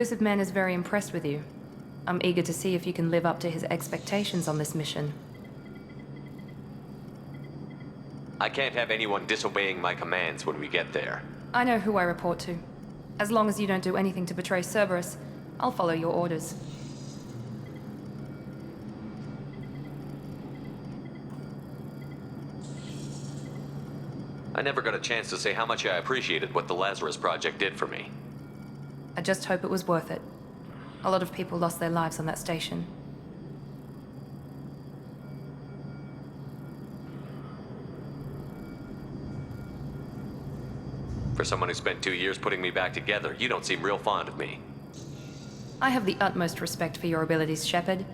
Elusive Man is very impressed with you. I'm eager to see if you can live up to his expectations on this mission. I can't have anyone disobeying my commands when we get there. I know who I report to. As long as you don't do anything to betray Cerberus, I'll follow your orders. I never got a chance to say how much I appreciated what the Lazarus Project did for me. I just hope it was worth it. A lot of people lost their lives on that station. For someone who spent 2 years putting me back together, you don't seem real fond of me. I have the utmost respect for your abilities, Shepard.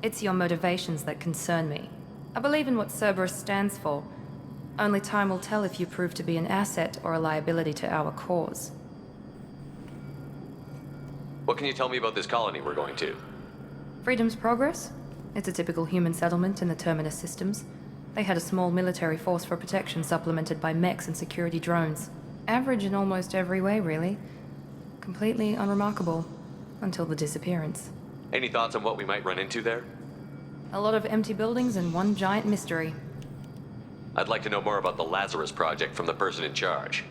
It's your motivations that concern me. I believe in what Cerberus stands for. Only time will tell if you prove to be an asset or a liability to our cause. What can you tell me about this colony we're going to? Freedom's Progress? It's a typical human settlement in the Terminus systems. They had a small military force for protection supplemented by mechs and security drones. Average in almost every way, really. Completely unremarkable. Until the disappearance. Any thoughts on what we might run into there? A lot of empty buildings and one giant mystery. I'd like to know more about the Lazarus Project from the person in charge.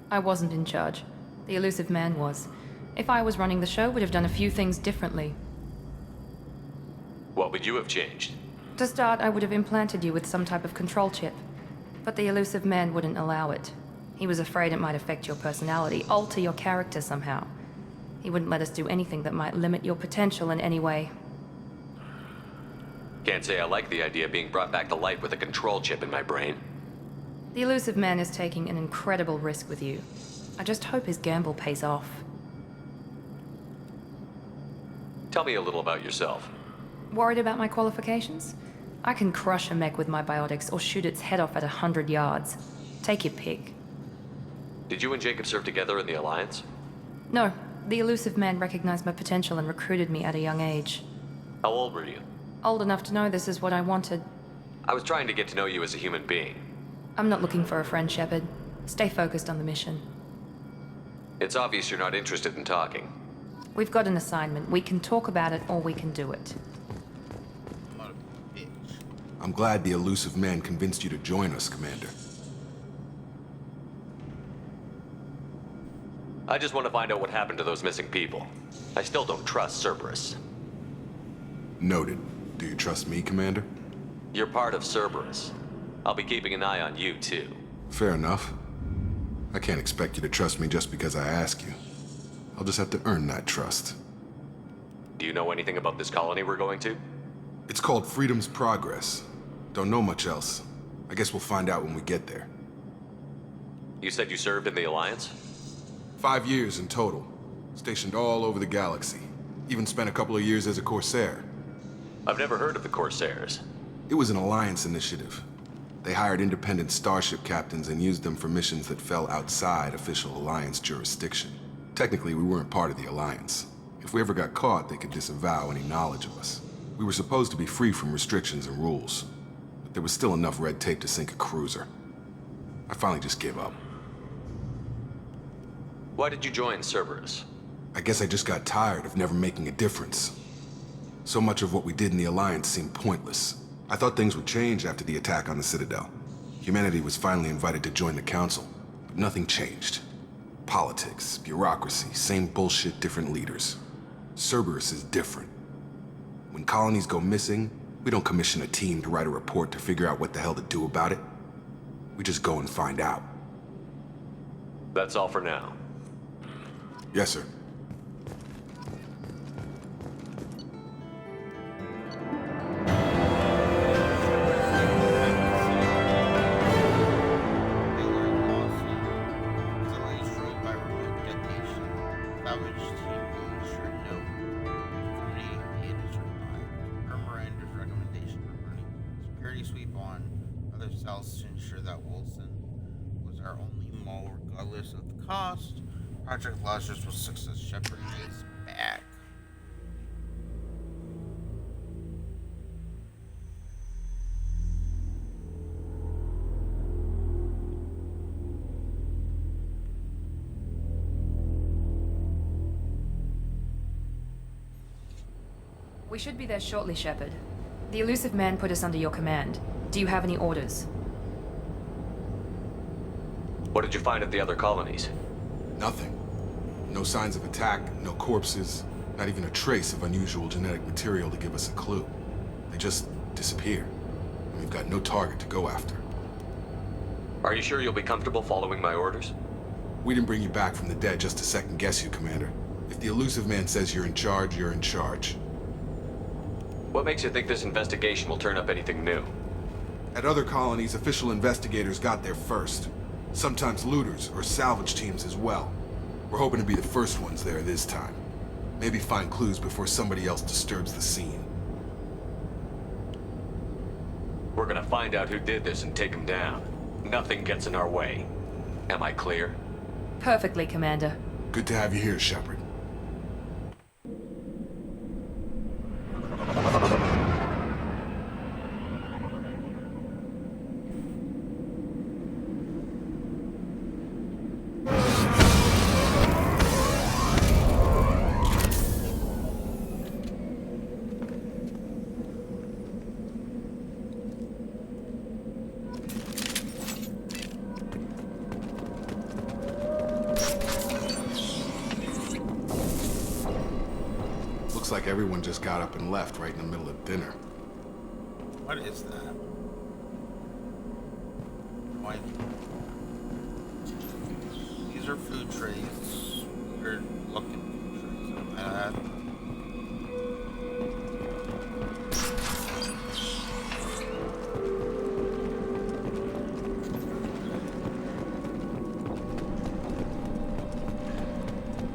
I wasn't in charge. The Elusive Man was. If I was running the show, would have done a few things differently. What would you have changed? To start, I would have implanted you with some type of control chip. But the Elusive Man wouldn't allow it. He was afraid it might affect your personality, alter your character somehow. He wouldn't let us do anything that might limit your potential in any way. Can't say I like the idea of being brought back to life with a control chip in my brain. The Elusive Man is taking an incredible risk with you. I just hope his gamble pays off. Tell me a little about yourself. Worried about my qualifications? I can crush a mech with my biotics or shoot its head off at 100 yards. Take your pick. Did you and Jacob serve together in the Alliance? No, the Elusive Man recognized my potential and recruited me at a young age. How old were you? Old enough to know this is what I wanted. I was trying to get to know you as a human being. I'm not looking for a friend, Shepard. Stay focused on the mission. It's obvious you're not interested in talking. We've got an assignment. We can talk about it or we can do it. I'm glad the Elusive Man convinced you to join us, Commander. I just want to find out what happened to those missing people. I still don't trust Cerberus. Noted. Do you trust me, Commander? You're part of Cerberus. I'll be keeping an eye on you, too. Fair enough. I can't expect you to trust me just because I ask you. I'll just have to earn that trust. Do you know anything about this colony we're going to? It's called Freedom's Progress. Don't know much else. I guess we'll find out when we get there. You said you served in the Alliance? 5 years in total. Stationed all over the galaxy. Even spent a couple of years as a Corsair. I've never heard of the Corsairs. It was an Alliance initiative. They hired independent starship captains and used them for missions that fell outside official Alliance jurisdiction. Technically, we weren't part of the Alliance. If we ever got caught, they could disavow any knowledge of us. We were supposed to be free from restrictions and rules. But there was still enough red tape to sink a cruiser. I finally just gave up. Why did you join Cerberus? I guess I just got tired of never making a difference. So much of what we did in the Alliance seemed pointless. I thought things would change after the attack on the Citadel. Humanity was finally invited to join the Council, but nothing changed. Politics, bureaucracy, same bullshit, different leaders. Cerberus is different. When colonies go missing, we don't commission a team to write a report to figure out what the hell to do about it. We just go and find out. That's all for now. Yes, sir. To ensure that Wilson was our only mole regardless of the cost. Project Lazarus was success. Shepard is back. We should be there shortly, Shepard. The elusive man put us under your command. Do you have any orders? What did you find at the other colonies? Nothing. No signs of attack, no corpses, not even a trace of unusual genetic material to give us a clue. They just disappear. And we've got no target to go after. Are you sure you'll be comfortable following my orders? We didn't bring you back from the dead just to second guess you, Commander. If the elusive man says you're in charge, you're in charge. What makes you think this investigation will turn up anything new? At other colonies, official investigators got there first. Sometimes looters or salvage teams as well. We're hoping to be the first ones there this time. Maybe find clues before somebody else disturbs the scene. We're gonna find out who did this and take him down. Nothing gets in our way. Am I clear? Perfectly, Commander. Good to have you here, Shepard. Looks like everyone just got up and left right in the middle of dinner. What is that? Why? These are food trays. Weird looking food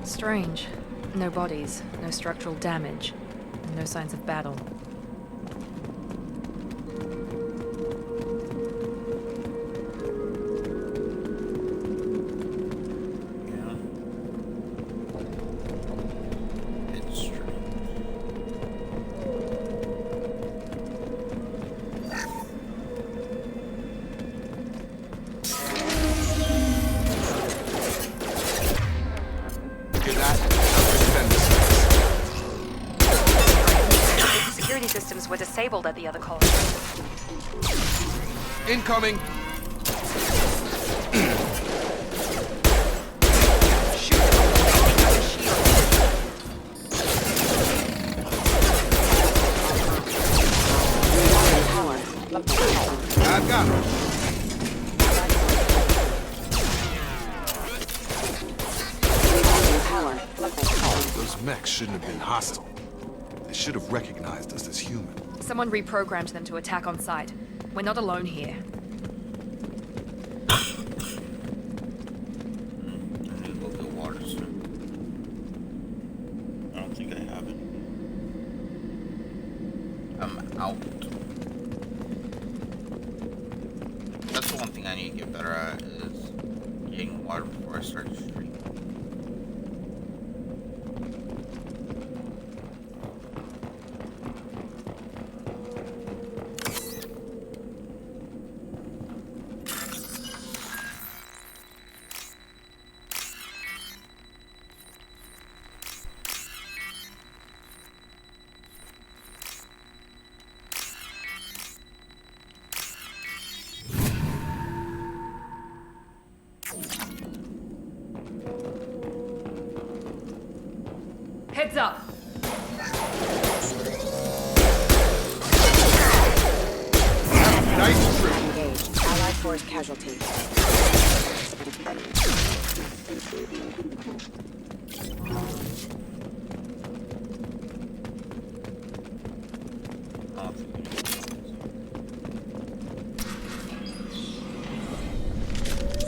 trays. Strange. No bodies, no structural damage, and no signs of battle. Yeah. It's strange. Hear that? Security systems were disabled at the other colony. Incoming! I've got him. Those mechs shouldn't have been hostile. They should have recognized us as human. Someone reprogrammed them to attack on sight. We're not alone here. I need to go get water soon. I don't think I have it. I'm out. That's the one thing I need to get better at is getting water before I start the stream. Heads up! Nice trip. Engaged. Allied force casualty.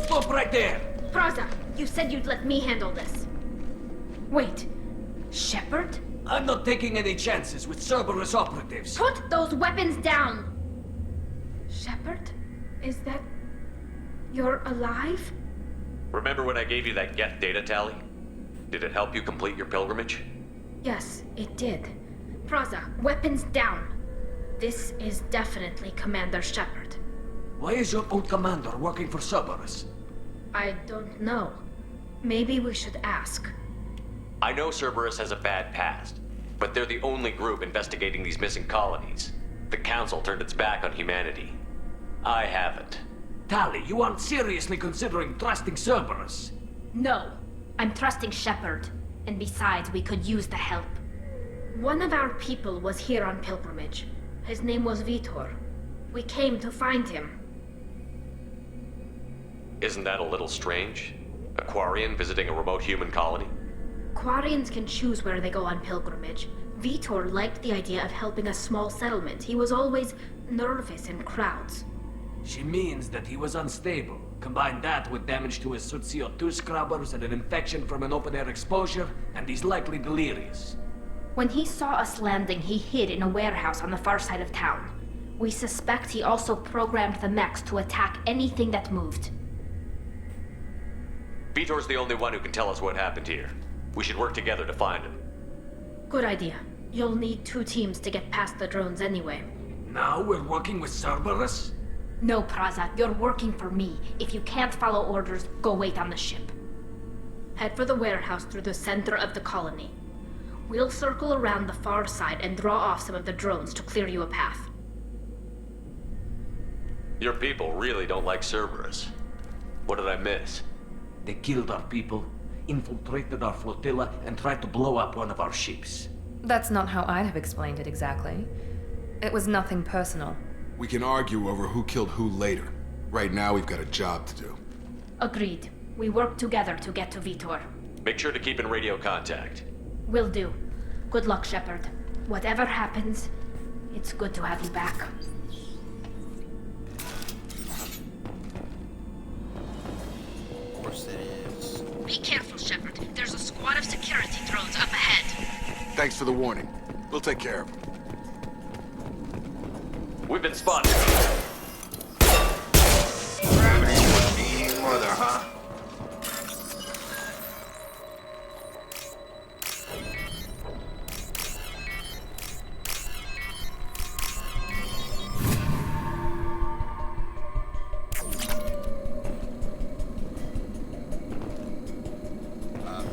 Stop right there! Praza, you said you'd let me handle this. Wait, Shepard? I'm not taking any chances with Cerberus operatives. Put those weapons down! Shepard? Is that... You're alive? Remember when I gave you that Geth data tally? Did it help you complete your pilgrimage? Yes, it did. Praza, weapons down. This is definitely Commander Shepard. Why is your old commander working for Cerberus? I don't know. Maybe we should ask. I know Cerberus has a bad past, but they're the only group investigating these missing colonies. The Council turned its back on humanity. I haven't. Tali, you aren't seriously considering trusting Cerberus? No, I'm trusting Shepard. And besides, we could use the help. One of our people was here on pilgrimage. His name was Vitor. We came to find him. Isn't that a little strange? A Quarian visiting a remote human colony? Quarians can choose where they go on pilgrimage. Vitor liked the idea of helping a small settlement. He was always nervous in crowds. She means that he was unstable. Combine that with damage to his Sutsio-2 scrubbers and an infection from an open-air exposure, and he's likely delirious. When he saw us landing, he hid in a warehouse on the far side of town. We suspect he also programmed the mechs to attack anything that moved. Vitor's the only one who can tell us what happened here. We should work together to find him. Good idea. You'll need 2 teams to get past the drones anyway. Now we're working with Cerberus? No, Praza, you're working for me. If you can't follow orders, go wait on the ship. Head for the warehouse through the center of the colony. We'll circle around the far side and draw off some of the drones to clear you a path. Your people really don't like Cerberus. What did I miss? They killed our people, infiltrated our flotilla, and tried to blow up one of our ships. That's not how I'd have explained it exactly. It was nothing personal. We can argue over who killed who later. Right now, we've got a job to do. Agreed. We work together to get to Vitor. Make sure to keep in radio contact. Will do. Good luck, Shepard. Whatever happens, it's good to have you back. Of course it is. Be careful, Shepard. There's a squad of security drones up ahead. Thanks for the warning. We'll take care of them. We've been spotted. Mother, huh?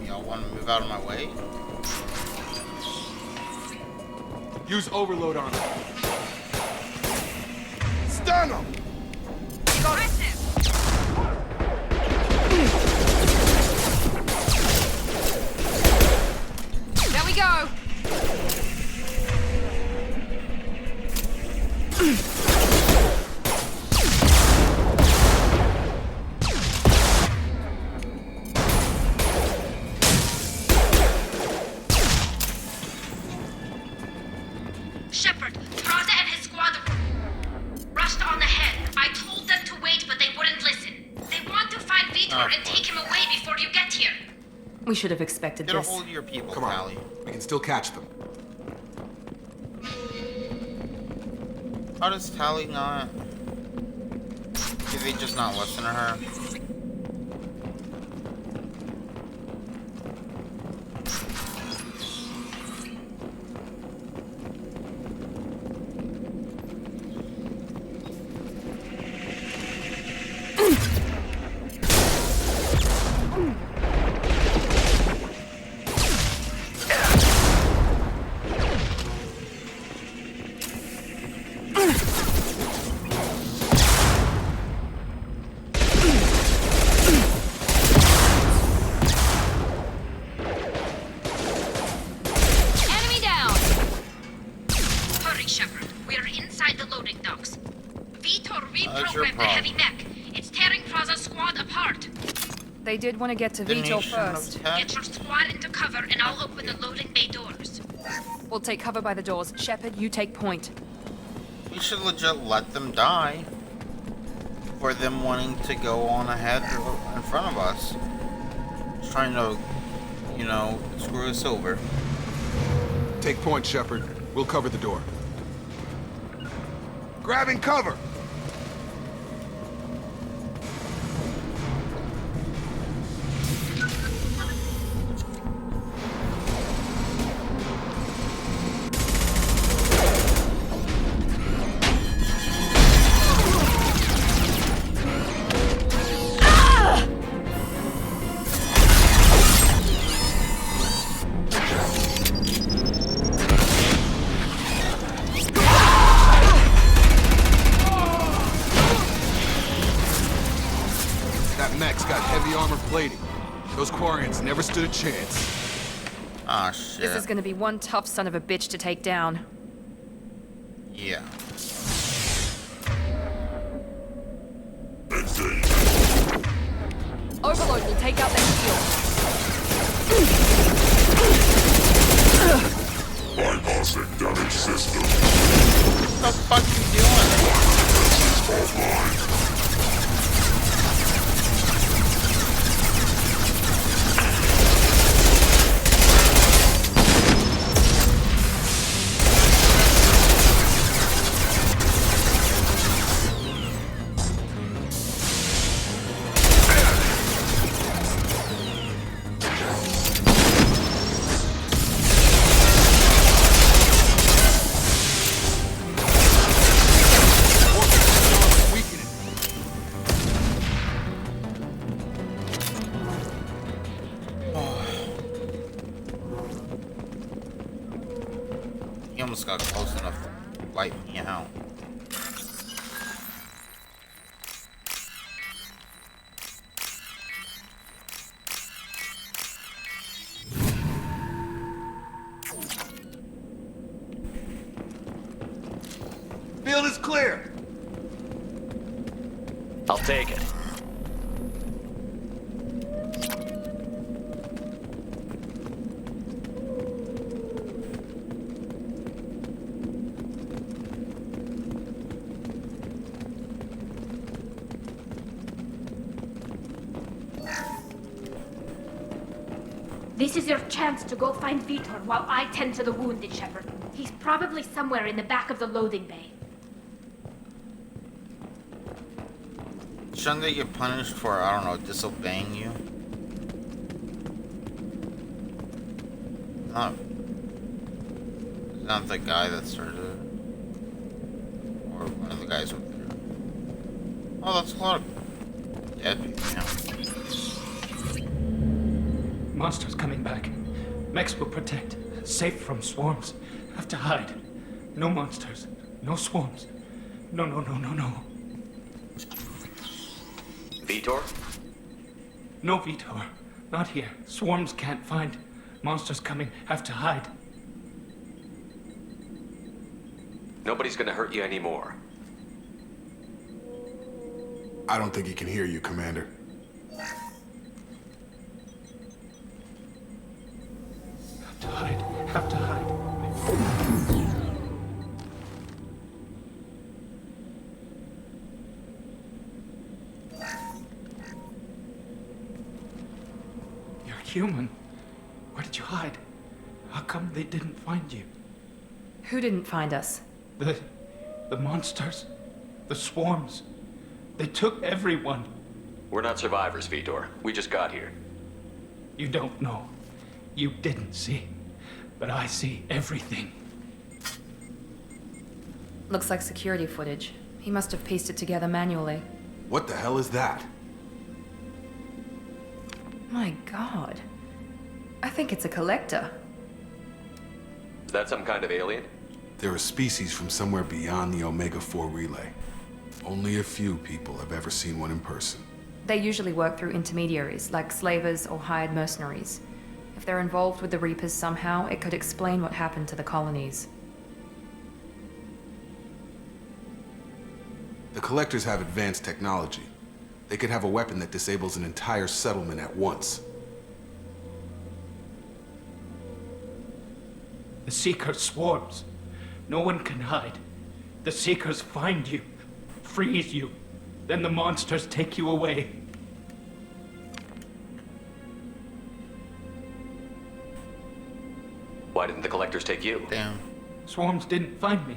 Y'all want to move out of my way? Use overload on them. Stun them! There we go! Shepard, Praza and his squad rushed on ahead. I told them to wait, but they wouldn't listen. They want to find Vitor and take him away before you get here. We should have expected Get a this. hold of your people, Come on. Tali. We can still catch them. How does Tali not? Did they just not listen to her? Enemy down! Hurry, Shepard. We're inside the loading docks. Vitor That's your reprogrammed the heavy mech. It's tearing Praza's squad apart. They did want to get to The Vitor nation of first. tech? Get your squad into cover and I'll open the loading bay doors. We'll take cover by the doors. Shepard, you take point. We should legit let them die for them wanting to go on ahead in front of us. Just trying to, you know, screw us over. Take point, Shepard. We'll cover the door. Grabbing cover! Those Quarians never stood a chance. Ah, shit. This is gonna be one tough son of a bitch to take down. Yeah. Overload will take out their shield. Bypassing damaged system. What the fuck you doing? Offline. He almost got close enough to wipe me out. Field is clear. I'll take it. This is your chance to go find Vitor while I tend to the wounded, Shepard. He's probably somewhere in the back of the loading bay. Shouldn't they get punished for, I don't know, disobeying you? Not the guy that started it. Or one of the guys over there. Oh, that's a lot of dead people now. Monsters coming back. Mechs will protect. Safe from swarms. Have to hide. No monsters. No swarms. No. Vitor? No Vitor. Not here. Swarms can't find. Monsters coming. Have to hide. Nobody's gonna hurt you anymore. I don't think he can hear you, Commander. Have to hide. Have to hide. You're human. Where did you hide? How come they didn't find you? Who didn't find us? The monsters. The swarms. They took everyone. We're not survivors, Vitor. We just got here. You don't know. You didn't see. But I see everything. Looks like security footage. He must have pieced it together manually. What the hell is that? My god. I think it's a collector. Is that some kind of alien? They're a species from somewhere beyond the Omega-4 relay. Only a few people have ever seen one in person. They usually work through intermediaries, like slavers or hired mercenaries. If they're involved with the Reapers somehow, it could explain what happened to the colonies. The Collectors have advanced technology. They could have a weapon that disables an entire settlement at once. The Seeker swarms. No one can hide. The Seekers find you, freeze you, then the monsters take you away. Why didn't the Collectors take you? Damn. Swarms didn't find me.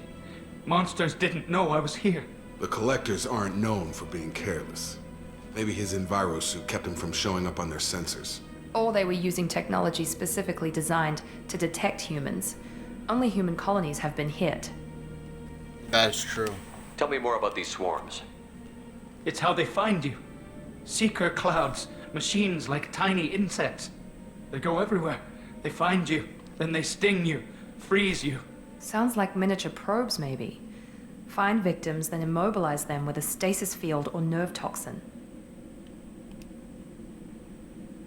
Monsters didn't know I was here. The Collectors aren't known for being careless. Maybe his Enviro suit kept him from showing up on their sensors. Or they were using technology specifically designed to detect humans. Only human colonies have been hit. That's true. Tell me more about these swarms. It's how they find you. Seeker clouds, machines like tiny insects. They go everywhere. They find you, then they sting you, freeze you. Sounds like miniature probes, maybe. Find victims, then immobilize them with a stasis field or nerve toxin.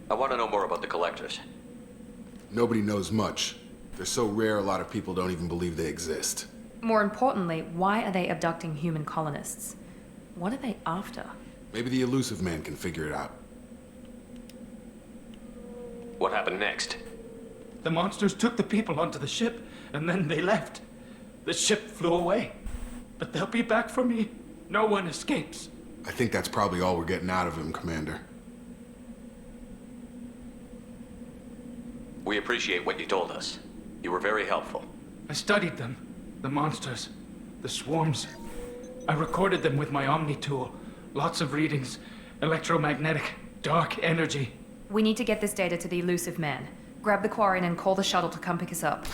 I want to know more about the Collectors. Nobody knows much. They're so rare, a lot of people don't even believe they exist. More importantly, why are they abducting human colonists? What are they after? Maybe the elusive man can figure it out. What happened next? The monsters took the people onto the ship, and then they left. The ship flew away. But they'll be back for me. No one escapes. I think that's probably all we're getting out of him, Commander. We appreciate what you told us. You were very helpful. I studied them. The monsters. The swarms. I recorded them with my Omni tool. Lots of readings. Electromagnetic. Dark energy. We need to get this data to the elusive man. Grab the Quarian and call the shuttle to come pick us up.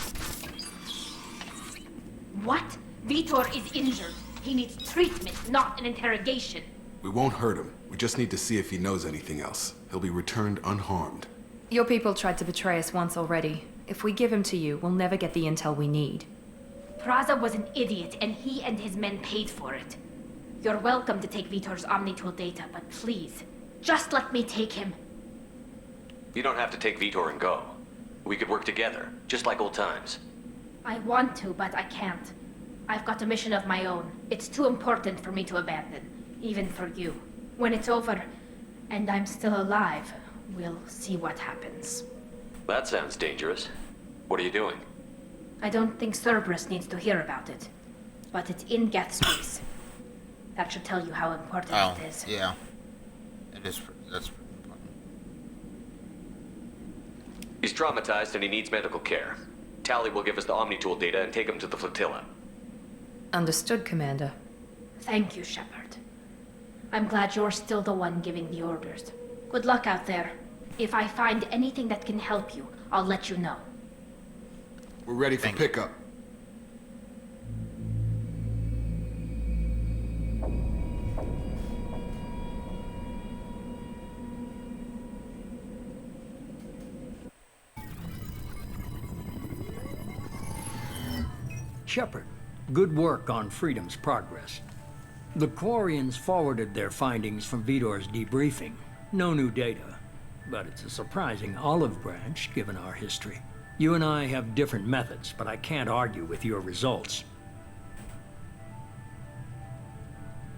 What? Vitor is injured. He needs treatment, not an interrogation. We won't hurt him. We just need to see if he knows anything else. He'll be returned unharmed. Your people tried to betray us once already. If we give him to you, we'll never get the intel we need. Praza was an idiot, and he and his men paid for it. You're welcome to take Vitor's Omnitool data, but please, just let me take him. You don't have to take Vitor and go. We could work together, just like old times. I want to, but I can't. I've got a mission of my own. It's too important for me to abandon, even for you. When it's over, and I'm still alive, we'll see what happens. That sounds dangerous. What are you doing? I don't think Cerberus needs to hear about it, but it's in Geth space. That should tell you how important it is. Yeah. It is. That's pretty important. He's traumatized and he needs medical care. Tally will give us the Omnitool data and take him to the flotilla. Understood, Commander. Thank you, Shepard. I'm glad you're still the one giving the orders. Good luck out there. If I find anything that can help you, I'll let you know. We're ready for pickup. Shepard, good work on Freedom's progress. The Quarians forwarded their findings from Vitor's debriefing. No new data, but it's a surprising olive branch given our history. You and I have different methods, but I can't argue with your results.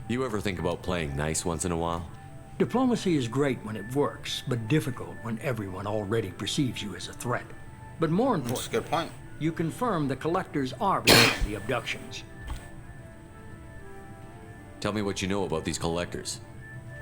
You ever think about playing nice once in a while? Diplomacy is great when it works, but difficult when everyone already perceives you as a threat. But more That's a importantly, good point. you confirm the Collectors are behind the abductions. Tell me what you know about these Collectors.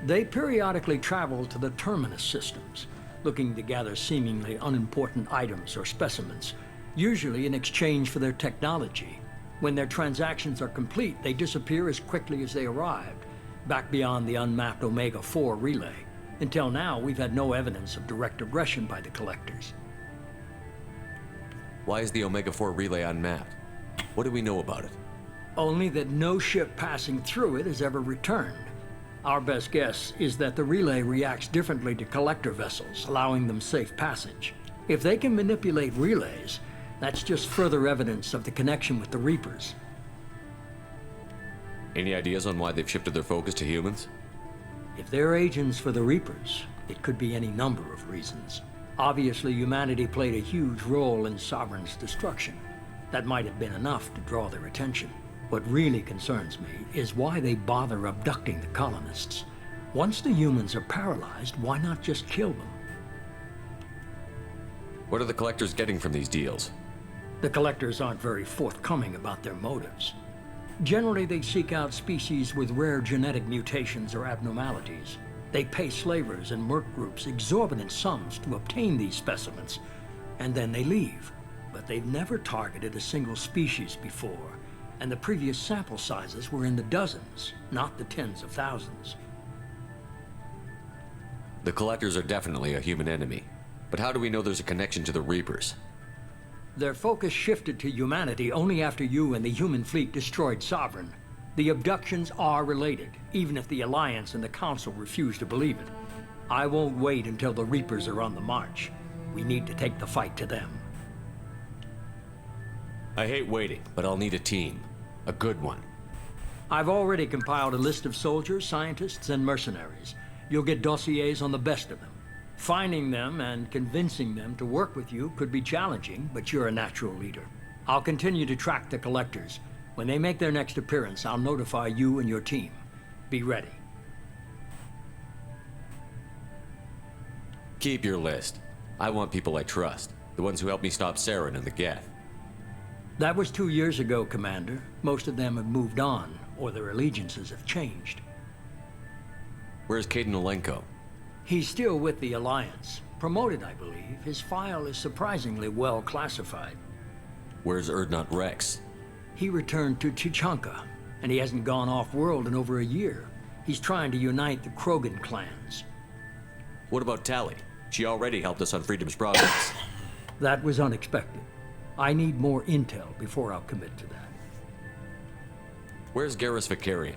They periodically travel to the Terminus systems, looking to gather seemingly unimportant items or specimens, usually in exchange for their technology. When their transactions are complete, they disappear as quickly as they arrived, back beyond the unmapped Omega-4 relay. Until now, we've had no evidence of direct aggression by the Collectors. Why is the Omega-4 relay unmapped? What do we know about it? Only that no ship passing through it has ever returned. Our best guess is that the relay reacts differently to Collector vessels, allowing them safe passage. If they can manipulate relays, that's just further evidence of the connection with the Reapers. Any ideas on why they've shifted their focus to humans? If they're agents for the Reapers, it could be any number of reasons. Obviously, humanity played a huge role in Sovereign's destruction. That might have been enough to draw their attention. What really concerns me is why they bother abducting the colonists. Once the humans are paralyzed, why not just kill them? What are the Collectors getting from these deals? The Collectors aren't very forthcoming about their motives. Generally, they seek out species with rare genetic mutations or abnormalities. They pay slavers and merc groups exorbitant sums to obtain these specimens, and then they leave. But they've never targeted a single species before, and the previous sample sizes were in the dozens, not the tens of thousands. The Collectors are definitely a human enemy. But how do we know there's a connection to the Reapers? Their focus shifted to humanity only after you and the human fleet destroyed Sovereign. The abductions are related, even if the Alliance and the Council refuse to believe it. I won't wait until the Reapers are on the march. We need to take the fight to them. I hate waiting, but I'll need a team. A good one. I've already compiled a list of soldiers, scientists, and mercenaries. You'll get dossiers on the best of them. Finding them and convincing them to work with you could be challenging, but you're a natural leader. I'll continue to track the collectors. When they make their next appearance, I'll notify you and your team. Be ready. Keep your list. I want people I trust. The ones who helped me stop Saren and the Geth. That was 2 years ago, Commander. Most of them have moved on, or their allegiances have changed. Where's Caden Olenko? He's still with the Alliance. Promoted, I believe. His file is surprisingly well classified. Where's Erdnot Rex? He returned to Chichanka, and he hasn't gone off-world in over a year. He's trying to unite the Krogan clans. What about Tali? She already helped us on Freedom's Progress. That was unexpected. I need more intel before I'll commit to that. Where's Garrus Vicarian?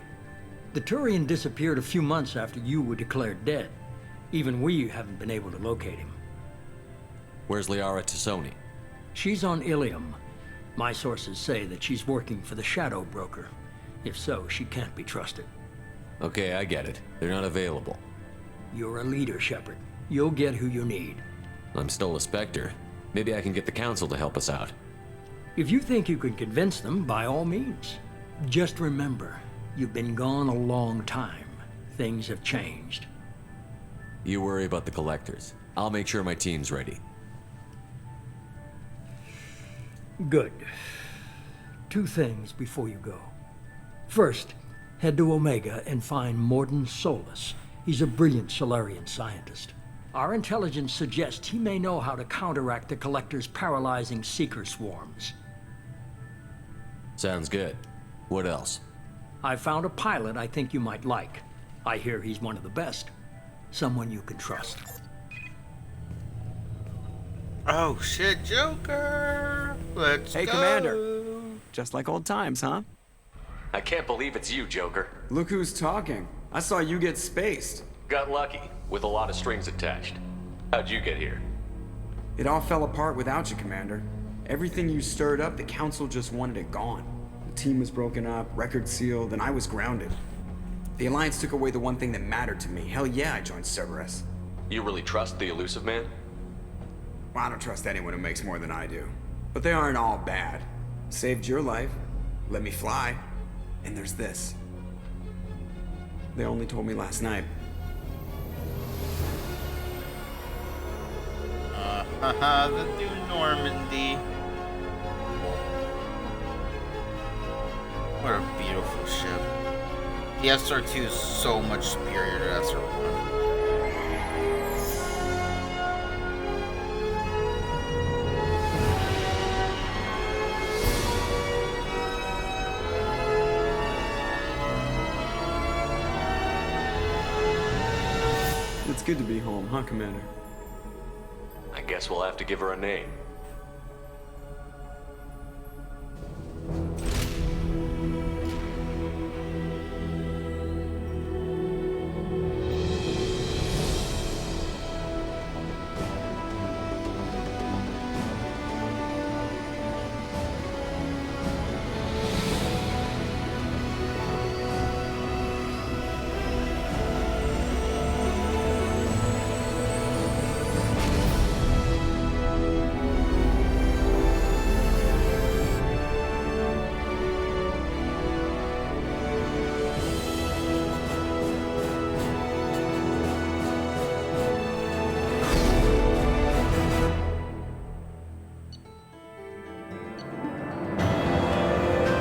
The Turian disappeared a few months after you were declared dead. Even we haven't been able to locate him. Where's Liara Tassoni? She's on Ilium. My sources say that she's working for the Shadow Broker. If so, she can't be trusted. Okay, I get it. They're not available. You're a leader, Shepard. You'll get who you need. I'm still a Spectre. Maybe I can get the Council to help us out. If you think you can convince them, by all means. Just remember, you've been gone a long time. Things have changed. You worry about the Collectors. I'll make sure my team's ready. Good. 2 things before you go. First, head to Omega and find Mordin Solus. He's a brilliant Solarian scientist. Our intelligence suggests he may know how to counteract the Collector's paralyzing Seeker swarms. Sounds good. What else? I found a pilot I think you might like. I hear he's one of the best. Someone you can trust. Oh shit, Joker! Let's Hey, go! Commander. Just like old times, huh? I can't believe it's you, Joker. Look who's talking. I saw you get spaced. Got lucky, with a lot of strings attached. How'd you get here? It all fell apart without you, Commander. Everything you stirred up, the Council just wanted it gone. The team was broken up, record sealed, and I was grounded. The Alliance took away the one thing that mattered to me. Hell yeah, I joined Cerberus. You really trust the Elusive Man? Well, I don't trust anyone who makes more than I do. But they aren't all bad. Saved your life, let me fly, and there's this. They only told me last night. Haha, the new Normandy. What a beautiful ship. The SR2 is so much superior to SR1. It's good to be home, huh, Commander? I guess we'll have to give her a name.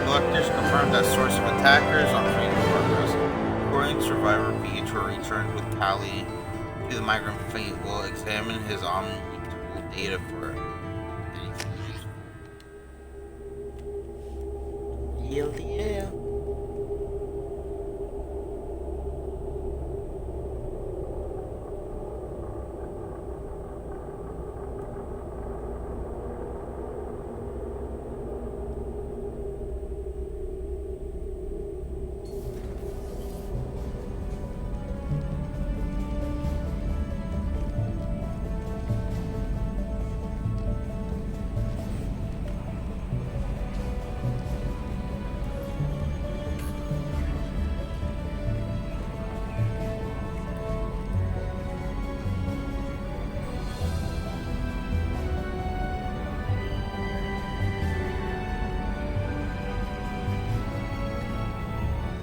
Collectors confirmed that source of attackers on Freedom Progress. According to survivor, Pietro returned with Tali to the migrant fleet. Will examine his omni-tool data for anything useful. Yeah.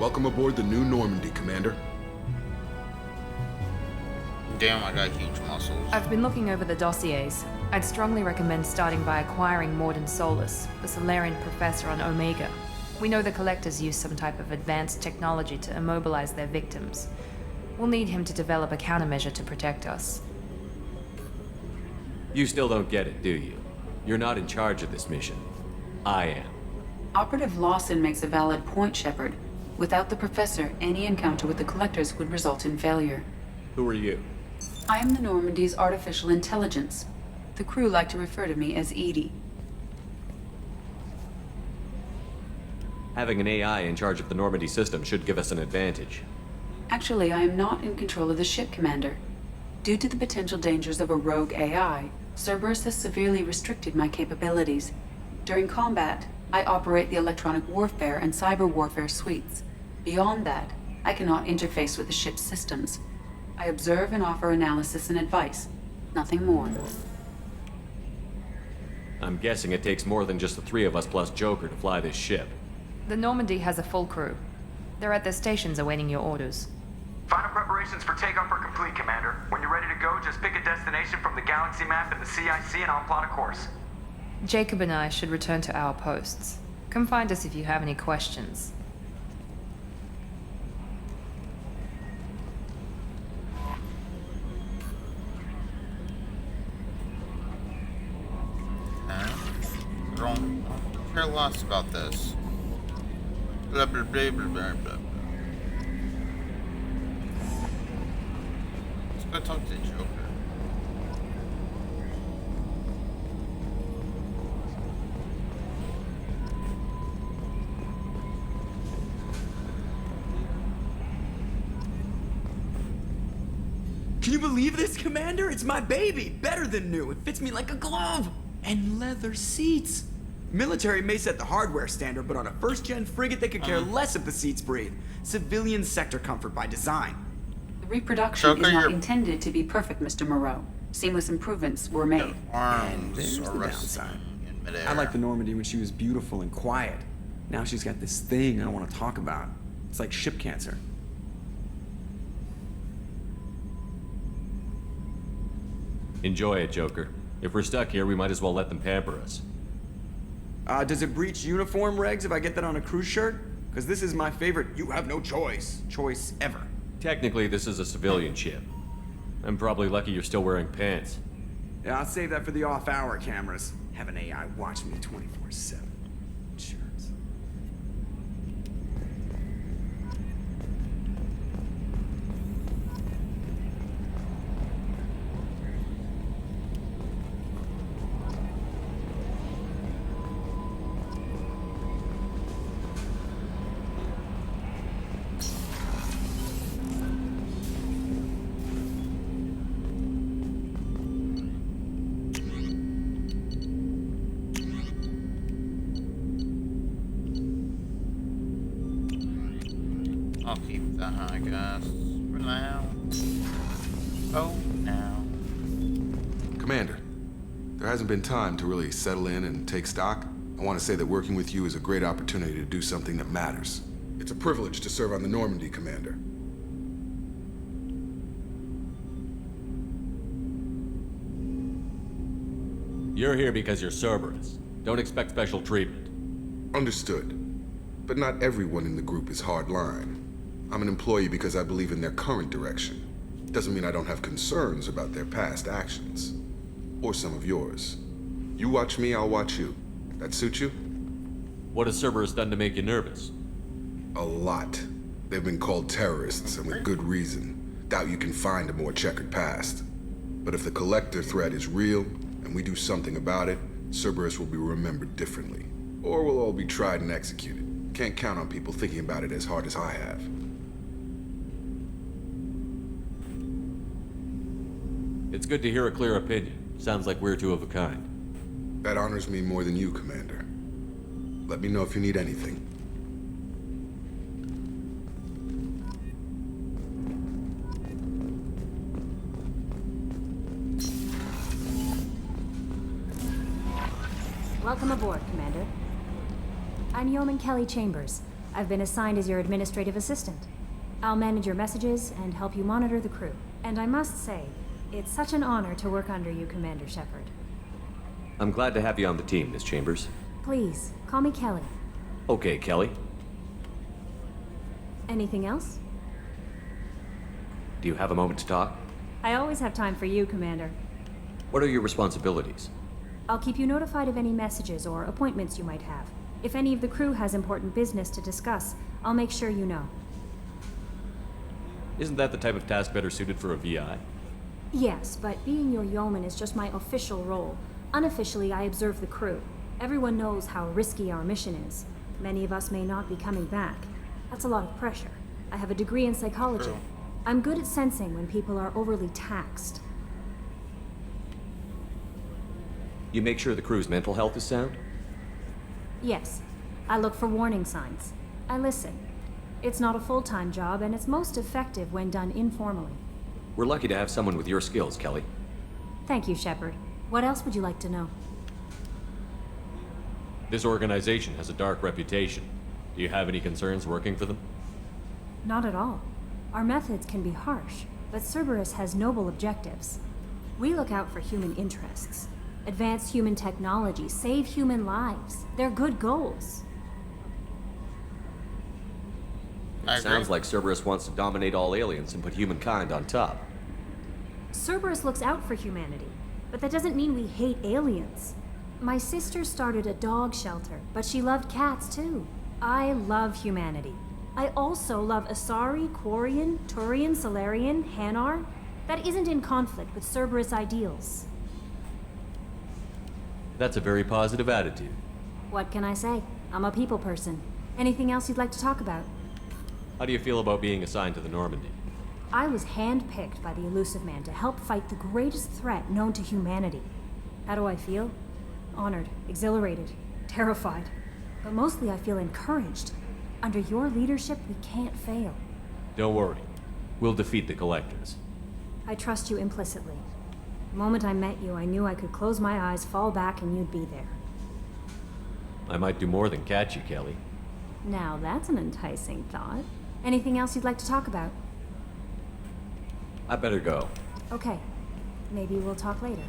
Welcome aboard the new Normandy, Commander. Damn, I got huge muscles. I've been looking over the dossiers. I'd strongly recommend starting by acquiring Morden Solus, the Solarian professor on Omega. We know the Collectors use some type of advanced technology to immobilize their victims. We'll need him to develop a countermeasure to protect us. You still don't get it, do you? You're not in charge of this mission. I am. Operative Lawson makes a valid point, Shepard. Without the Professor, any encounter with the Collectors would result in failure. Who are you? I am the Normandy's artificial intelligence. The crew like to refer to me as Edie. Having an AI in charge of the Normandy system should give us an advantage. Actually, I am not in control of the ship, Commander. Due to the potential dangers of a rogue AI, Cerberus has severely restricted my capabilities. During combat, I operate the electronic warfare and cyber warfare suites. Beyond that, I cannot interface with the ship's systems. I observe and offer analysis and advice. Nothing more. I'm guessing it takes more than just the three of us plus Joker to fly this ship. The Normandy has a full crew. They're at their stations awaiting your orders. Final preparations for takeoff are complete, Commander. When you're ready to go, just pick a destination from the galaxy map and the CIC and I'll plot a course. Jacob and I should return to our posts. Come find us if you have any questions. Don't care less about this. Blah blah blah blah blah blah. Let's go talk to Joker. Can you believe this, Commander? It's my baby! Better than new. It fits me like a glove! And leather seats! Military may set the hardware standard, but on a first-gen frigate, they could care less if the seats breathe. Civilian sector comfort by design. The reproduction Joker, is not you're- intended to be perfect, Mr. Moreau. Seamless improvements were made. And there's the downside. In midair. I liked the Normandy when she was beautiful and quiet. Now she's got this thing I don't want to talk about. It's like ship cancer. Enjoy it, Joker. If we're stuck here, we might as well let them pamper us. Does it breach uniform regs if I get that on a cruise shirt? Because this is my favorite you have no choice ever. Technically, this is a civilian ship. I'm probably lucky you're still wearing pants. Yeah, I'll save that for the off-hour cameras. Have an AI watch me 24/7. Shirts. I'll keep that, I guess, for now. Oh, now. Commander, there hasn't been time to really settle in and take stock. I want to say that working with you is a great opportunity to do something that matters. It's a privilege to serve on the Normandy, Commander. You're here because you're Cerberus. Don't expect special treatment. Understood. But not everyone in the group is hardline. I'm an employee because I believe in their current direction. Doesn't mean I don't have concerns about their past actions. Or some of yours. You watch me, I'll watch you. That suit you? What has Cerberus done to make you nervous? A lot. They've been called terrorists, and with good reason. Doubt you can find a more checkered past. But if the Collector threat is real, and we do something about it, Cerberus will be remembered differently. Or we'll all be tried and executed. Can't count on people thinking about it as hard as I have. It's good to hear a clear opinion. Sounds like we're two of a kind. That honors me more than you, Commander. Let me know if you need anything. Welcome aboard, Commander. I'm Yeoman Kelly Chambers. I've been assigned as your administrative assistant. I'll manage your messages and help you monitor the crew. And I must say, it's such an honor to work under you, Commander Shepard. I'm glad to have you on the team, Miss Chambers. Please, call me Kelly. Okay, Kelly. Anything else? Do you have a moment to talk? I always have time for you, Commander. What are your responsibilities? I'll keep you notified of any messages or appointments you might have. If any of the crew has important business to discuss, I'll make sure you know. Isn't that the type of task better suited for a VI? Yes, but being your yeoman is just my official role. Unofficially, I observe the crew. Everyone knows how risky our mission is. Many of us may not be coming back. That's a lot of pressure. I have a degree in psychology. I'm good at sensing when people are overly taxed. You make sure the crew's mental health is sound? Yes. I look for warning signs. I listen. It's not a full-time job, and it's most effective when done informally. We're lucky to have someone with your skills, Kelly. Thank you, Shepard. What else would you like to know? This organization has a dark reputation. Do you have any concerns working for them? Not at all. Our methods can be harsh, but Cerberus has noble objectives. We look out for human interests. Advance human technology, save human lives. They're good goals. Sounds like Cerberus wants to dominate all aliens and put humankind on top. Cerberus looks out for humanity, but that doesn't mean we hate aliens. My sister started a dog shelter, but she loved cats too. I love humanity. I also love Asari, Quarian, Turian, Solarian, Hanar. That isn't in conflict with Cerberus ideals. That's a very positive attitude. What can I say? I'm a people person. Anything else you'd like to talk about? How do you feel about being assigned to the Normandy? I was handpicked by the Elusive Man to help fight the greatest threat known to humanity. How do I feel? Honored, exhilarated, terrified. But mostly I feel encouraged. Under your leadership, we can't fail. Don't worry. We'll defeat the Collectors. I trust you implicitly. The moment I met you, I knew I could close my eyes, fall back, and you'd be there. I might do more than catch you, Kelly. Now that's an enticing thought. Anything else you'd like to talk about? I better go. Okay. Maybe we'll talk later.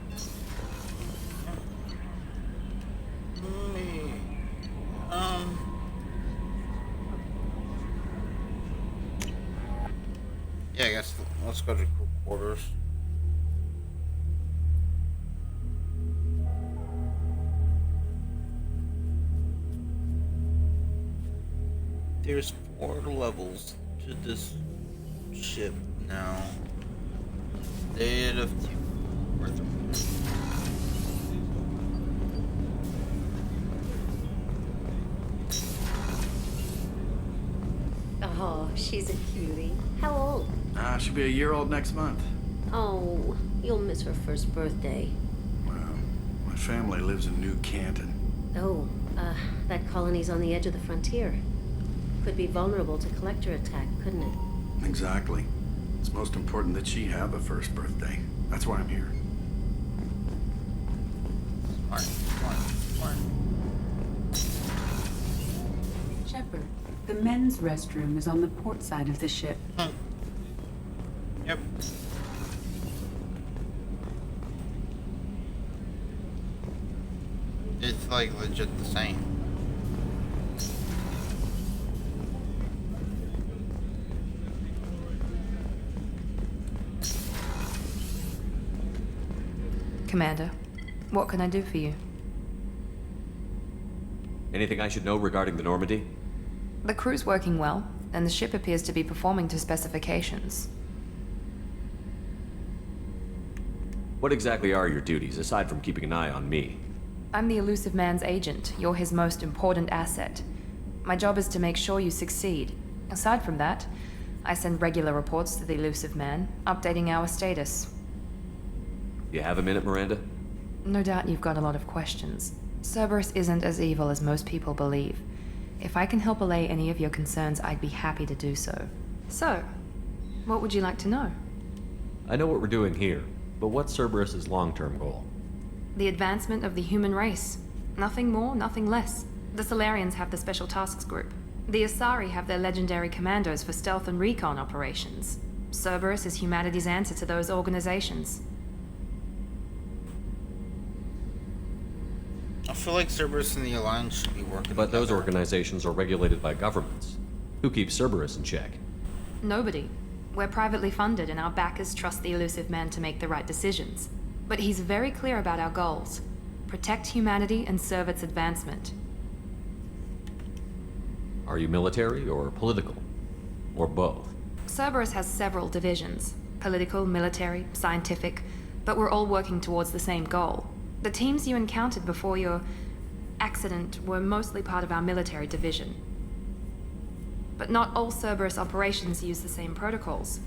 Yeah, I guess let's go to crew quarters. There's 4 levels to this ship now. State of Oh, she's a cutie. How old? She'll be a year old next month. Oh, you'll miss her first birthday. Well, my family lives in New Canton. Oh, that colony's on the edge of the frontier. Could be vulnerable to collector attack, couldn't it? Exactly. It's most important that she have a first birthday. That's why I'm here. Shepard, the men's restroom is on the port side of the ship. Yep. It's like legit the same. Commander, what can I do for you? Anything I should know regarding the Normandy? The crew's working well, and the ship appears to be performing to specifications. What exactly are your duties, aside from keeping an eye on me? I'm the Elusive Man's agent. You're his most important asset. My job is to make sure you succeed. Aside from that, I send regular reports to the Elusive Man, updating our status. You have a minute, Miranda? No doubt you've got a lot of questions. Cerberus isn't as evil as most people believe. If I can help allay any of your concerns, I'd be happy to do so. So, what would you like to know? I know what we're doing here, but what's Cerberus's long-term goal? The advancement of the human race. Nothing more, nothing less. The Solarians have the Special Tasks Group. The Asari have their legendary commandos for stealth and recon operations. Cerberus is humanity's answer to those organizations. I feel like Cerberus and the Alliance should be working But those together. organizations are regulated by governments. Who keeps Cerberus in check? Nobody. We're privately funded and our backers trust the Elusive Man to make the right decisions. But he's very clear about our goals. Protect humanity and serve its advancement. Are you military or political? Or both? Cerberus has several divisions. Political, military, scientific, but we're all working towards the same goal. The teams you encountered before your accident were mostly part of our military division. But not all Cerberus operations use the same protocols.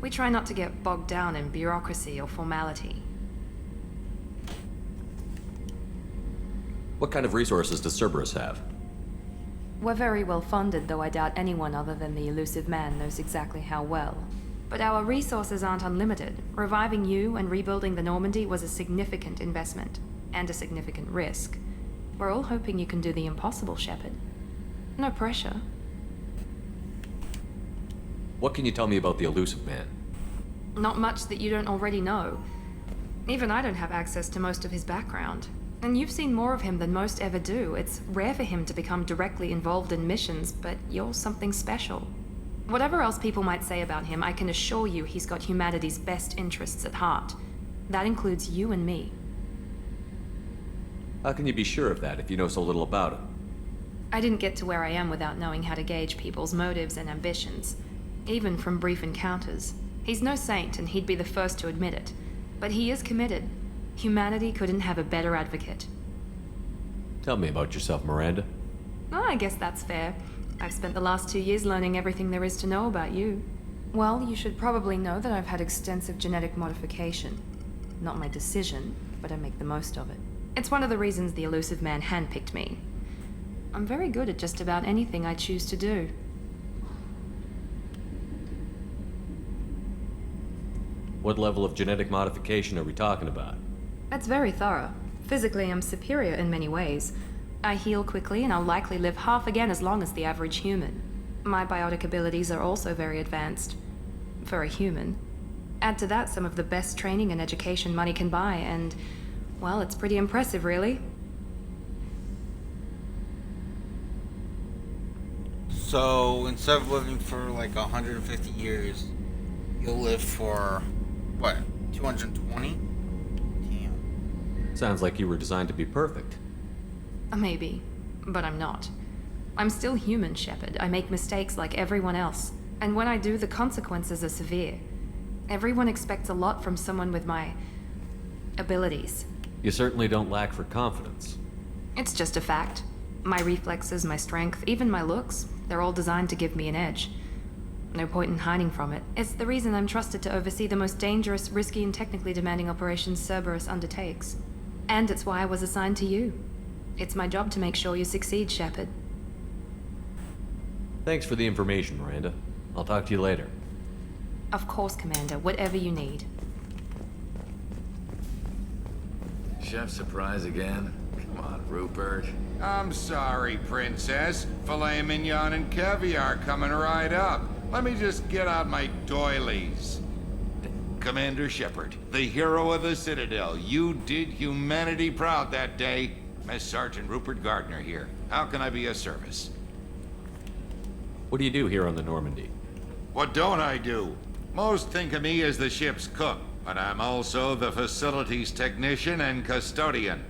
We try not to get bogged down in bureaucracy or formality. What kind of resources does Cerberus have? We're very well funded, though I doubt anyone other than the Elusive Man knows exactly how well. But our resources aren't unlimited. Reviving you and rebuilding the Normandy was a significant investment, and a significant risk. We're all hoping you can do the impossible, Shepard. No pressure. What can you tell me about the Elusive Man? Not much that you don't already know. Even I don't have access to most of his background. And you've seen more of him than most ever do. It's rare for him to become directly involved in missions, but you're something special. Whatever else people might say about him, I can assure you he's got humanity's best interests at heart. That includes you and me. How can you be sure of that if you know so little about him? I didn't get to where I am without knowing how to gauge people's motives and ambitions, even from brief encounters. He's no saint, and he'd be the first to admit it. But he is committed. Humanity couldn't have a better advocate. Tell me about yourself, Miranda. Oh, I guess that's fair. I've spent the last 2 years learning everything there is to know about you. Well, you should probably know that I've had extensive genetic modification. Not my decision, but I make the most of it. It's one of the reasons the Elusive Man handpicked me. I'm very good at just about anything I choose to do. What level of genetic modification are we talking about? That's very thorough. Physically, I'm superior in many ways. I heal quickly, and I'll likely live half again as long as the average human. My biotic abilities are also very advanced. For a human. Add to that some of the best training and education money can buy, and, well, it's pretty impressive, really. So, instead of living for like 150 years, you'll live for, what, 220? Sounds like you were designed to be perfect. Maybe, but I'm not. I'm still human, Shepard. I make mistakes like everyone else. And when I do, the consequences are severe. Everyone expects a lot from someone with my abilities. You certainly don't lack for confidence. It's just a fact. My reflexes, my strength, even my looks, they're all designed to give me an edge. No point in hiding from it. It's the reason I'm trusted to oversee the most dangerous, risky, and technically demanding operations Cerberus undertakes. And it's why I was assigned to you. It's my job to make sure you succeed, Shepard. Thanks for the information, Miranda. I'll talk to you later. Of course, Commander. Whatever you need. Chef surprise again? Come on, Rupert. I'm sorry, Princess. Filet mignon and caviar coming right up. Let me just get out my doilies. Commander Shepard, the hero of the Citadel. You did humanity proud that day. Master Sergeant Rupert Gardner here. How can I be of service? What do you do here on the Normandy? What don't I do? Most think of me as the ship's cook, but I'm also the facilities technician and custodian.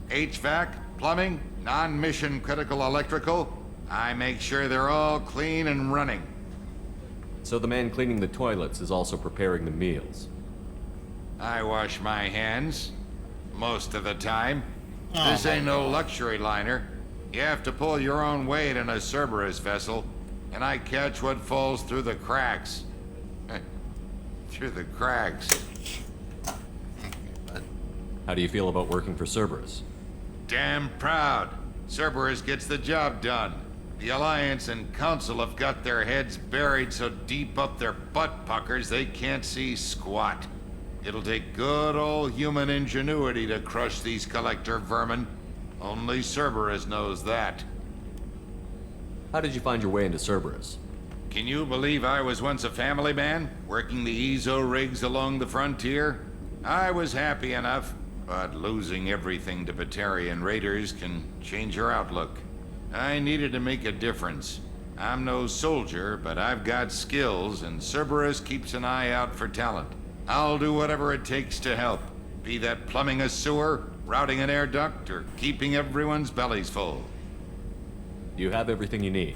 HVAC, plumbing, non-mission critical electrical. I make sure they're all clean and running. So the man cleaning the toilets is also preparing the meals. I wash my hands. Most of the time. Oh, This ain't no luxury liner. You have to pull your own weight in a Cerberus vessel, and I catch what falls through the cracks. Through the cracks. How do you feel about working for Cerberus? Damn proud. Cerberus gets the job done. The Alliance and Council have got their heads buried so deep up their butt puckers they can't see squat. It'll take good old human ingenuity to crush these collector vermin. Only Cerberus knows that. How did you find your way into Cerberus? Can you believe I was once a family man, working the EZO rigs along the frontier? I was happy enough, but losing everything to Batarian raiders can change your outlook. I needed to make a difference. I'm no soldier, but I've got skills, and Cerberus keeps an eye out for talent. I'll do whatever it takes to help, be that plumbing a sewer, routing an air duct, or keeping everyone's bellies full. You have everything you need.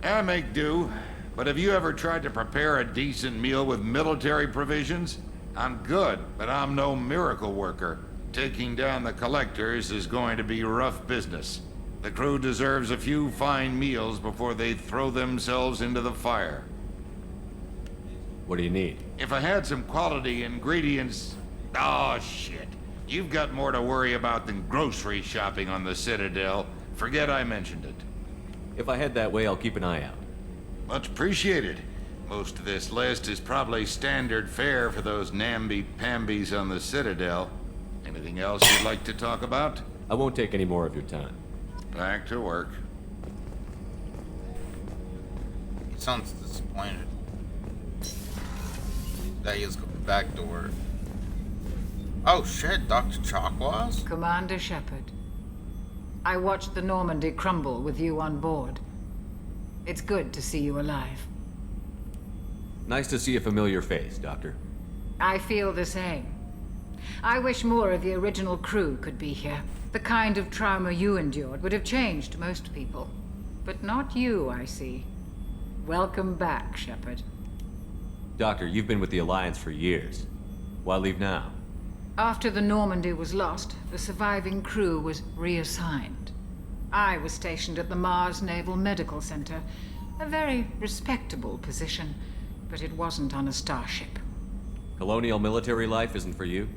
I make do, but have you ever tried to prepare a decent meal with military provisions? I'm good, but I'm no miracle worker. Taking down the collectors is going to be rough business. The crew deserves a few fine meals before they throw themselves into the fire. What do you need? If I had some quality ingredients... Oh, shit. You've got more to worry about than grocery shopping on the Citadel. Forget I mentioned it. If I head that way, I'll keep an eye out. Much appreciated. Most of this list is probably standard fare for those namby-pambies on the Citadel. Anything else you'd like to talk about? I won't take any more of your time. Back to work. He sounds disappointed that he was going back to work. Oh shit, Dr. Chakwas? Commander Shepard. I watched the Normandy crumble with you on board. It's good to see you alive. Nice to see a familiar face, Doctor. I feel the same. I wish more of the original crew could be here. The kind of trauma you endured would have changed most people. But not you, I see. Welcome back, Shepard. Doctor, you've been with the Alliance for years. Why leave now? After the Normandy was lost, the surviving crew was reassigned. I was stationed at the Mars Naval Medical Center, a very respectable position, but it wasn't on a starship. Colonial military life isn't for you?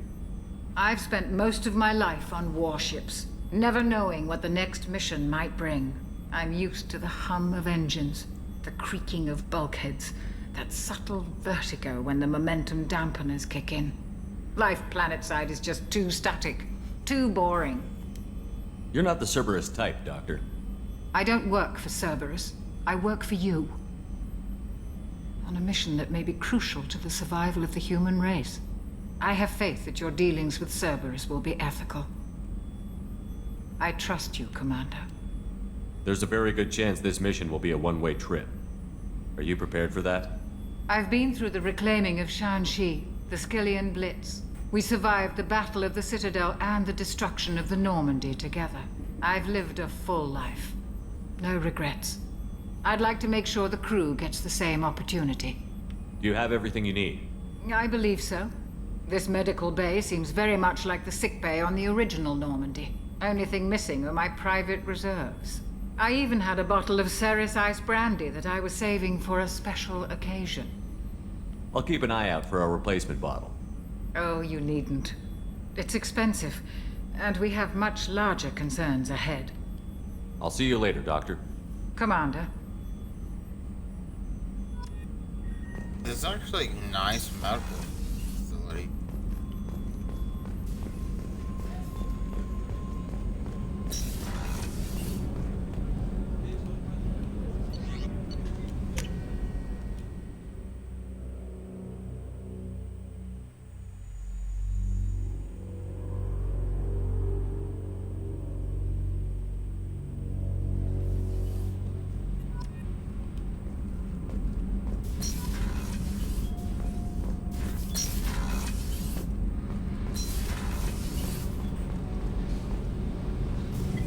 I've spent most of my life on warships, never knowing what the next mission might bring. I'm used to the hum of engines, the creaking of bulkheads, that subtle vertigo when the momentum dampeners kick in. Life planetside is just too static, too boring. You're not the Cerberus type, Doctor. I don't work for Cerberus. I work for you. On a mission that may be crucial to the survival of the human race. I have faith that your dealings with Cerberus will be ethical. I trust you, Commander. There's a very good chance this mission will be a one-way trip. Are you prepared for that? I've been through the reclaiming of Shanxi, the Skillian Blitz. We survived the Battle of the Citadel and the destruction of the Normandy together. I've lived a full life. No regrets. I'd like to make sure the crew gets the same opportunity. Do you have everything you need? I believe so. This medical bay seems very much like the sick bay on the original Normandy. Only thing missing are my private reserves. I even had a bottle of Ceres Ice brandy that I was saving for a special occasion. I'll keep an eye out for a replacement bottle. Oh, you needn't. It's expensive, and we have much larger concerns ahead. I'll see you later, Doctor. Commander. This is actually a nice medical facility.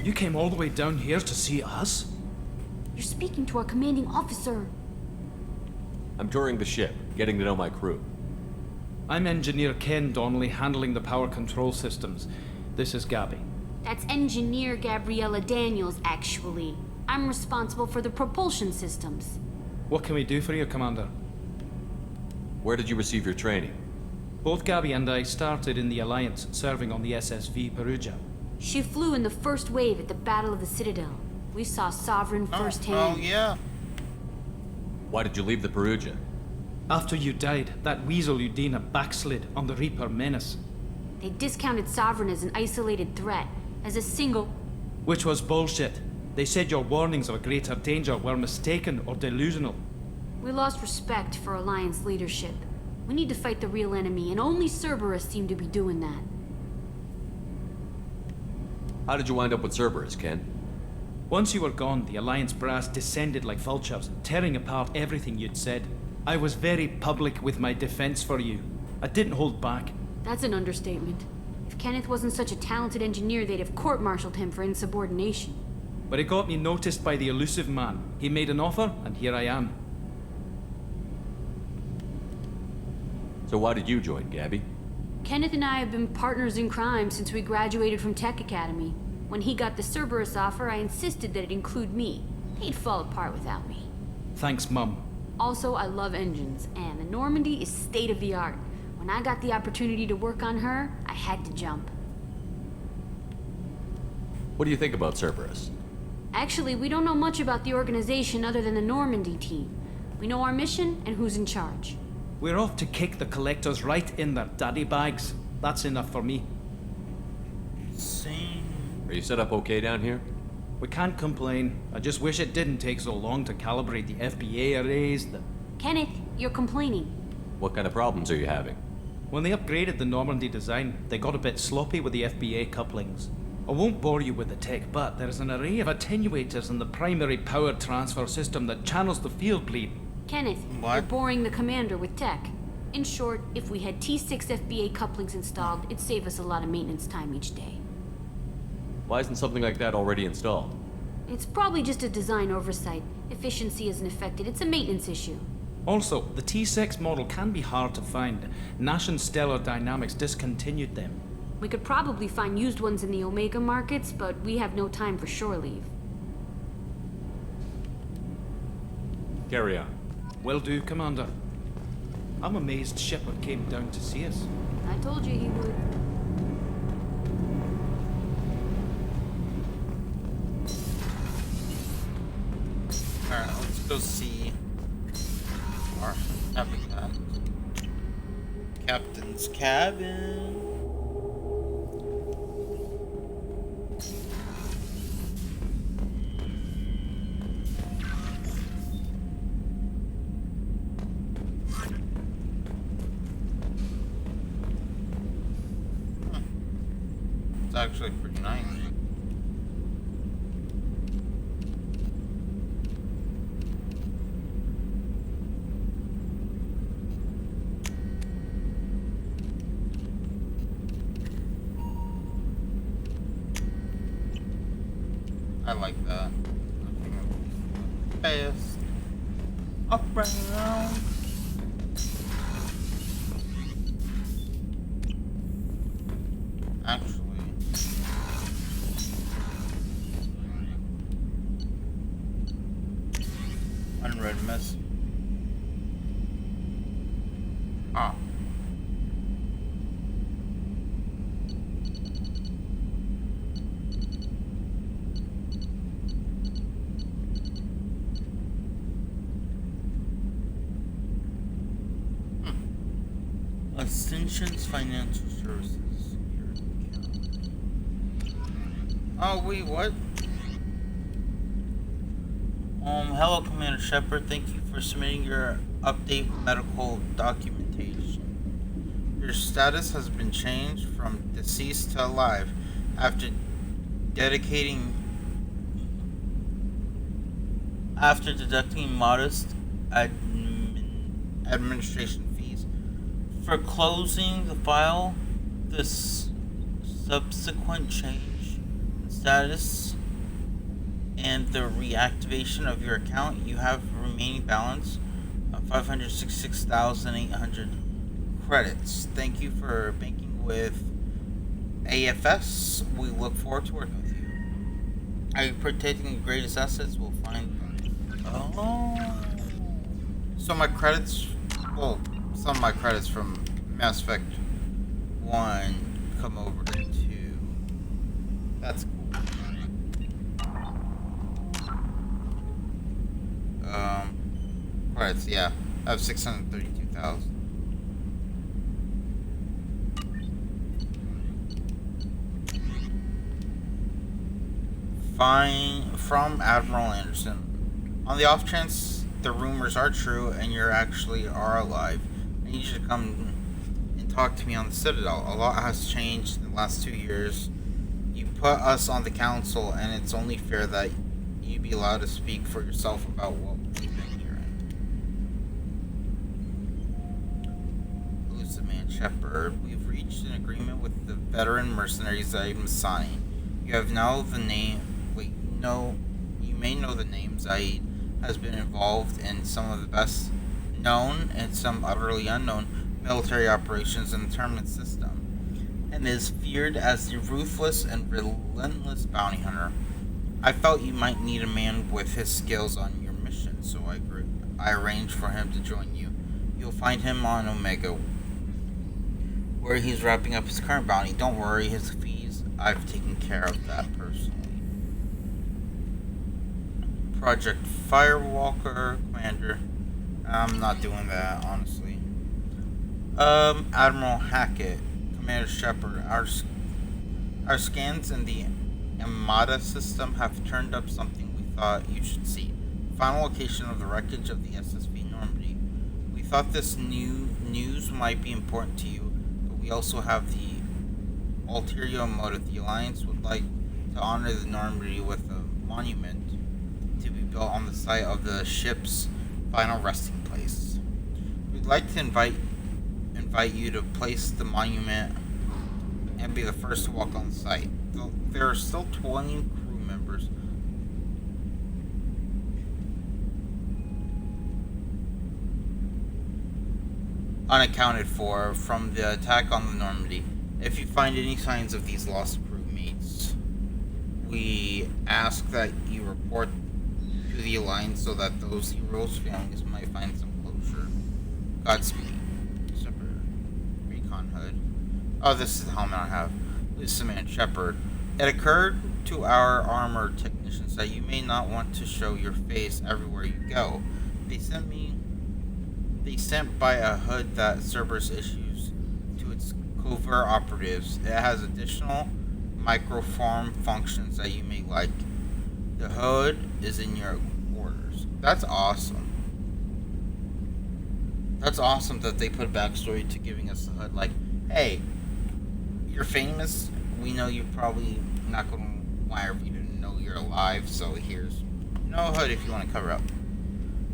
You came all the way down here to see us? You're speaking to our commanding officer. I'm touring the ship, getting to know my crew. I'm Engineer Ken Donnelly, handling the power control systems. This is Gabby. That's Engineer Gabriella Daniels, actually. I'm responsible for the propulsion systems. What can we do for you, Commander? Where did you receive your training? Both Gabby and I started in the Alliance, serving on the SSV Perugia. She flew in the first wave at the Battle of the Citadel. We saw Sovereign firsthand. Oh, yeah. Why did you leave the Perugia? After you died, that weasel Udina backslid on the Reaper Menace. They discounted Sovereign as an isolated threat, as a single... Which was bullshit. They said your warnings of a greater danger were mistaken or delusional. We lost respect for Alliance leadership. We need to fight the real enemy, and only Cerberus seem to be doing that. How did you wind up with Cerberus, Ken? Once you were gone, the Alliance brass descended like vultures, tearing apart everything you'd said. I was very public with my defense for you. I didn't hold back. That's an understatement. If Kenneth wasn't such a talented engineer, they'd have court-martialed him for insubordination. But it got me noticed by the elusive man. He made an offer, and here I am. So why did you join, Gabby? Kenneth and I have been partners in crime since we graduated from Tech Academy. When he got the Cerberus offer, I insisted that it include me. He'd fall apart without me. Thanks, Mum. Also, I love engines, and the Normandy is state-of-the-art. When I got the opportunity to work on her, I had to jump. What do you think about Cerberus? Actually, we don't know much about the organization other than the Normandy team. We know our mission and who's in charge. We're off to kick the Collectors right in their daddy bags. That's enough for me. Are you set up okay down here? We can't complain. I just wish it didn't take so long to calibrate the FBA arrays. Kenneth, you're complaining. What kind of problems are you having? When they upgraded the Normandy design, they got a bit sloppy with the FBA couplings. I won't bore you with the tech, but there is an array of attenuators in the primary power transfer system that channels the field bleed. Kenneth, you're boring the commander with tech. In short, if we had T6 FBA couplings installed, it'd save us a lot of maintenance time each day. Why isn't something like that already installed? It's probably just a design oversight. Efficiency isn't affected. It's a maintenance issue. Also, the T6 model can be hard to find. Nash and Stellar Dynamics discontinued them. We could probably find used ones in the Omega markets, but we have no time for shore leave. Carry on. Will do, Commander. I'm amazed Shepard came down to see us. I told you he would. Alright, let's go see our habitat. Captain's cabin. It's actually pretty nice. I like that. Fast. Up and around. Actually. Unread mess. Ah. Ascension's Financial Services. Oh, wait, what? Hello, Commander Shepard. Thank you for submitting your update medical documentation. Your status has been changed from deceased to alive after deducting modest administration fees. For closing the file, this subsequent change in status and the reactivation of your account, you have a remaining balance of 566,800 credits. Thank you for banking with AFS. We look forward to working with you. Are you protecting the greatest assets? We'll find them. Oh. So my credits, well, some of my credits from Mass Effect 1 come over to 2. That's cool. Credits, yeah. I have 632,000. From Admiral Anderson. On the off chance the rumors are true and you actually are alive, I need you to come and talk to me on the Citadel. A lot has changed in the last 2 years. You put us on the council, and it's only fair that you be allowed to speak for yourself about what we've been hearing. Luciman Shepard, we've reached an agreement with the veteran mercenary Zaid Masani. You have now the name. You may know the name. Zaid has been involved in some of the best known and some utterly unknown military operations in the Terminus system, and is feared as the ruthless and relentless bounty hunter. I felt you might need a man with his skills on your mission, so I arranged for him to join you. You'll find him on Omega, where he's wrapping up his current bounty. Don't worry, his fees, I've taken care of that personally. Project Firewalker, Commander. I'm not doing that, honestly. Admiral Hackett, Commander Shepard, our scans in the Amada system have turned up something we thought you should see. Final location of the wreckage of the SSV Normandy. We thought this news might be important to you, but we also have the ulterior motive. The Alliance would like to honor the Normandy with a monument to be built on the site of the ship's final resting place. We'd like to invite you to place the monument and be the first to walk on the site. There are still 20 crew members unaccounted for from the attack on the Normandy. If you find any signs of these lost crewmates, we ask that you report to the Alliance so that those heroes' families might find some closure. Godspeed. Recon HUD. Oh, this is the helmet I have. Luciman Shepard. It occurred to our armor technicians that you may not want to show your face everywhere you go. They sent by a HUD that Cerberus issues to its covert operatives. It has additional microform functions that you may like. The HUD is in your orders. That's awesome. That's awesome that they put a backstory to giving us the HUD. Like, hey, you're famous. We know you're probably not going to want everybody to know you're alive, so here's no HUD if you want to cover up.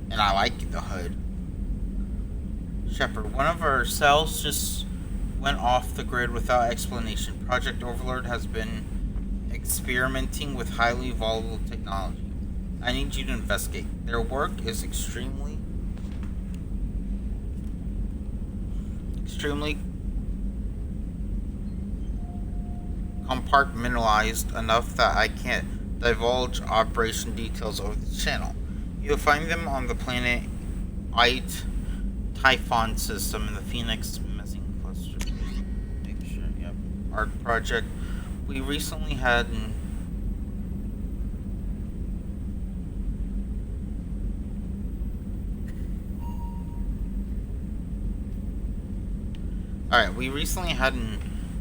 And I like the HUD. Shepard, one of our cells just went off the grid without explanation. Project Overlord has been experimenting with highly volatile technology. I need you to investigate. Their work is extremely compartmentalized enough that I can't divulge operation details over the channel. You'll find them on the planet Ite Typhon system in the Phoenix missing cluster. Make sure, yep. Art project. We recently had an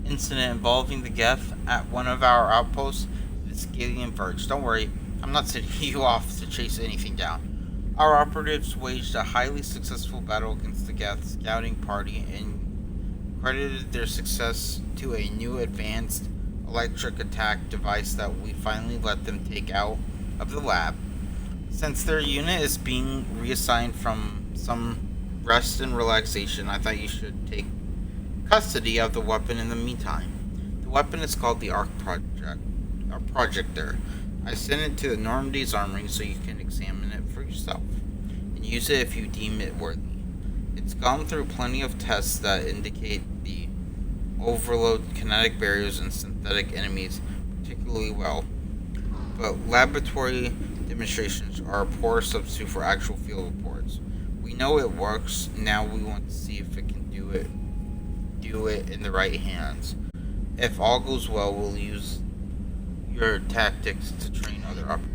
incident involving the Geth at one of our outposts, the Scalian Verge. Don't worry, I'm not sending you off to chase anything down. Our operatives waged a highly successful battle against the Geth scouting party and credited their success to a new advanced electric attack device that we finally let them take out of the lab. Since their unit is being reassigned from some rest and relaxation, I thought you should take custody of the weapon in the meantime. The weapon is called the Arc Projector. I sent it to the Normandy's armory so you can examine it for yourself and use it if you deem it worthy. It's gone through plenty of tests that indicate the overload kinetic barriers and synthetic enemies particularly well, but laboratory demonstrations are a poor substitute for actual field reports. We know it works, now we want to see if it can do it in the right hands. If all goes well, we'll use your tactics to train other operators.